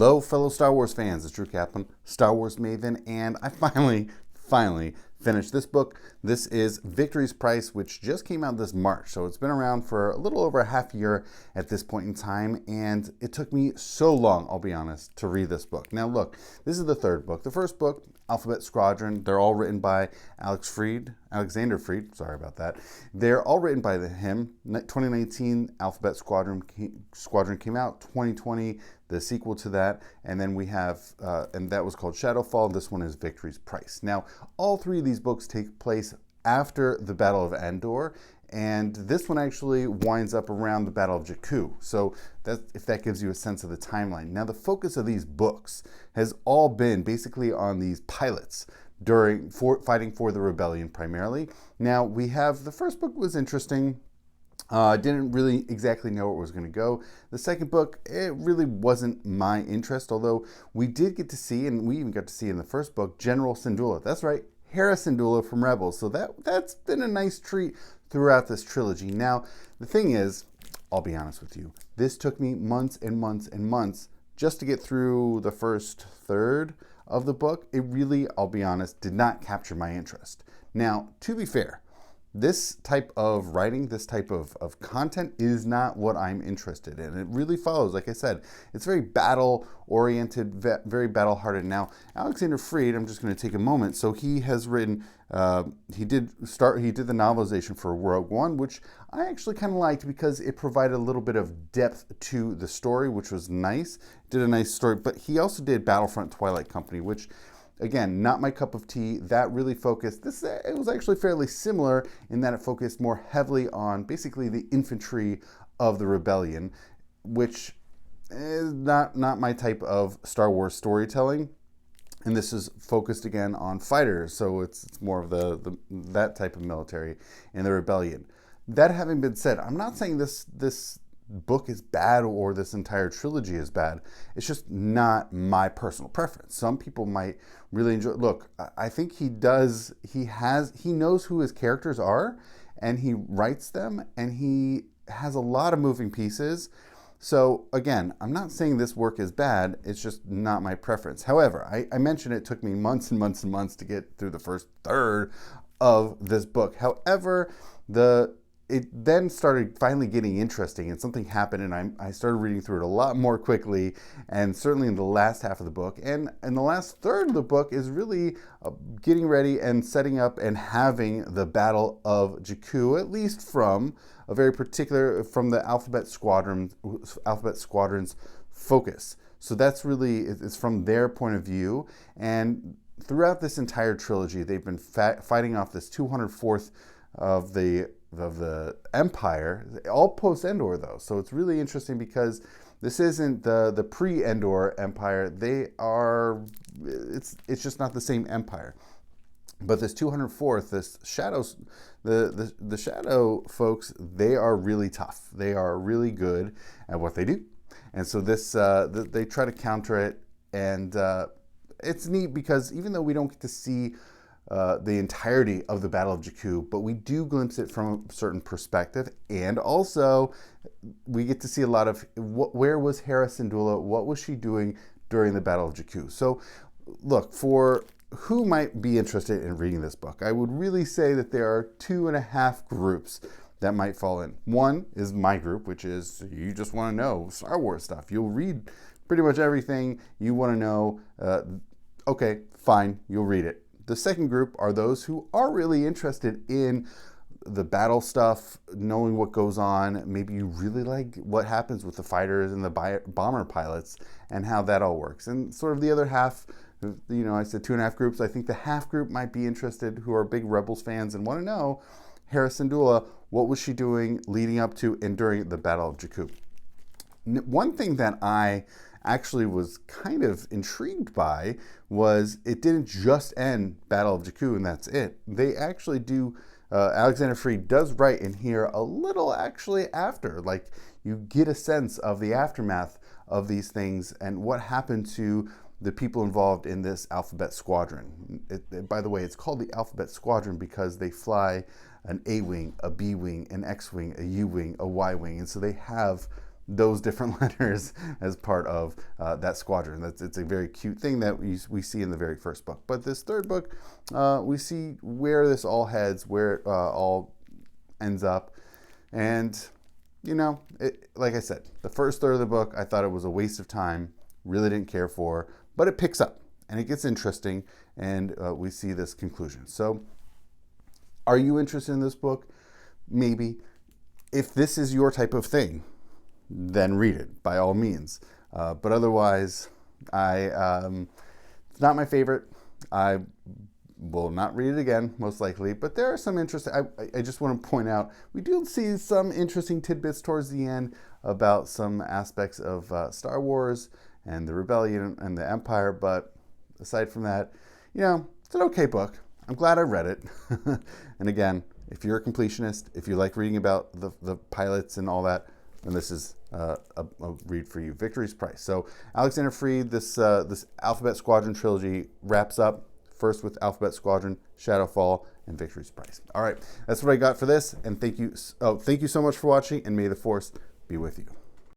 Hello, fellow Star Wars fans. It's Drew Kaplan, Star Wars Maven, and I finally finished this book. This is Victory's Price, which just came out this March. So it's been around for a little over a half year at this point in time, and it took me so long, I'll be honest, to read this book. Now, look, this is the third book. The first book, Alphabet Squadron, they're all written by Alexander Freed, sorry about that. They're all written by him. 2019, Alphabet Squadron came out. 2020, the sequel to that, and then we have, and that was called Shadowfall. This one is Victory's Price. Now, all three of these books take place after the Battle of Endor, and this one actually winds up around the Battle of Jakku. So if that gives you a sense of the timeline. Now, the focus of these books has all been basically on these pilots fighting for the rebellion primarily. Now, we have, the first book was interesting. Didn't really exactly know where it was going to go. The second book, it really wasn't my interest, although we did get to see, and we even got to see in the first book, General Syndulla. That's right, Hera Syndulla from Rebels. So that's been a nice treat throughout this trilogy. Now, the thing is, I'll be honest with you, this took me months and months and months just to get through the first third of the book. It really, I'll be honest, did not capture my interest. Now, to be fair, this type of writing, this type of content is not what I'm interested in. It really follows, like I said, it's very battle-oriented, very battle-hearted. Now, Alexander Freed, I'm just going to take a moment. So he has written, he did the novelization for Rogue One, which I actually kind of liked because it provided a little bit of depth to the story, which was nice. Did a nice story, but he also did Battlefront Twilight Company, which, again, not my cup of tea. That really focused, it was actually fairly similar in that it focused more heavily on basically the infantry of the rebellion, which is not my type of Star Wars storytelling. And this is focused again on fighters, so it's more of that type of military in the rebellion. That having been said, I'm not saying this book is bad or this entire trilogy is bad. It's just not my personal preference. Some people might really enjoy. Look, I think he knows who his characters are, and he writes them, and he has a lot of moving pieces. So again, I'm not saying this work is bad. It's just not my preference. However, I mentioned it took me months and months and months to get through the first third of this book. However, it then started finally getting interesting, and something happened, and I started reading through it a lot more quickly, and certainly in the last half of the book. And the last third of the book is really getting ready and setting up and having the Battle of Jakku, at least from a very particular, from the Alphabet Squadron's focus. So that's really, it's from their point of view. And throughout this entire trilogy, they've been fighting off this 204th of the Empire, all post-Endor though. So it's really interesting because this isn't the pre-Endor Empire. It's just not the same empire. But this 204th, this Shadows, the Shadow folks, they are really tough. They are really good at what they do. And so this, they try to counter it. And it's neat because even though we don't get to see the entirety of the Battle of Jakku, but we do glimpse it from a certain perspective, and also we get to see a lot of where was Hera Syndulla, what was she doing during the Battle of Jakku. So look, for who might be interested in reading this book, I would really say that there are 2.5 groups that might fall in. One is my group, which is you just want to know Star Wars stuff. You'll read pretty much everything you want to know. Okay, fine, you'll read it. The second group are those who are really interested in the battle stuff, knowing what goes on. Maybe you really like what happens with the fighters and the bomber pilots and how that all works. And sort of the other half, I said 2.5 groups. I think the half group might be interested, who are big Rebels fans and want to know Hera Syndulla, what was she doing leading up to and during the Battle of Jakku. One thing that I actually was kind of intrigued by was it didn't just end Battle of Jakku and that's it. They actually do, Alexander Freed does write in here a little actually after, like you get a sense of the aftermath of these things and what happened to the people involved in this Alphabet Squadron. By the way, it's called the Alphabet Squadron because they fly an A-wing, a B-wing, an X-wing, a U-wing, a Y-wing, and so they have those different letters as part of that squadron. It's a very cute thing that we see in the very first book. But this third book, we see where this all heads, where it all ends up. And, you know, like I said, the first third of the book, I thought it was a waste of time, really didn't care for, but it picks up and it gets interesting, and we see this conclusion. So are you interested in this book? Maybe. If this is your type of thing, then read it by all means. But otherwise, it's not my favorite. I will not read it again, most likely. But there are some interesting, I just want to point out, we do see some interesting tidbits towards the end about some aspects of Star Wars and the Rebellion and the Empire. But aside from that, you know, it's an okay book. I'm glad I read it. And again, if you're a completionist, if you like reading about the pilots and all that, then this is a read for you. Victory's Price. So Alexander Freed, this Alphabet Squadron trilogy wraps up first with Alphabet Squadron, Shadowfall, and Victory's Price. All right, that's what I got for this, and thank you so much for watching, and may the Force be with you.